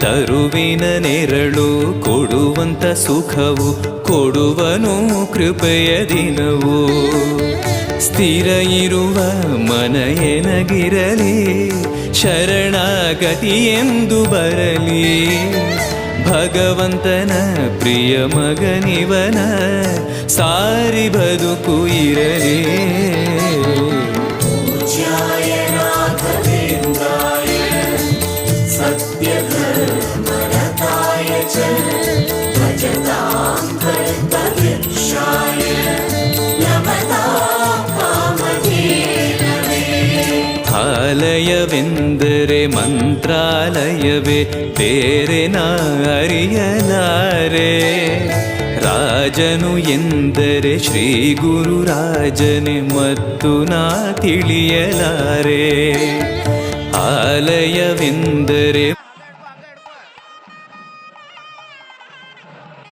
ತರುವಿನ ನೆರಳು ಕೊಡುವಂತ ಸುಖವು ಕೊಡುವನು ಕೃಪೆಯ ದಿನವು. ಸ್ಥಿರ ಇರುವ ಮನ ಎನಗಿರಲಿ ಶರಣಾಗತಿ ಎಂದು ಬರಲಿ. ಭಗವಂತನ ಪ್ರಿಯ ಮಗನಿವನ ಸಾರಿ ಬದುಕು ಇರಲಿ. ಆಲಯವೆಂದರೆ ಮಂತ್ರಾಲಯವೇ ಬೇರೆ ನಾ ಅರಿಯಲಾರೆ. ರಾಜನು ಎಂದರೆ ಶ್ರೀ ಗುರು ರಾಜನೇ ಮತ್ತು ನಾ ತಿಳಿಯಲಾರೆ. ಆಲಯವೆಂದರೆ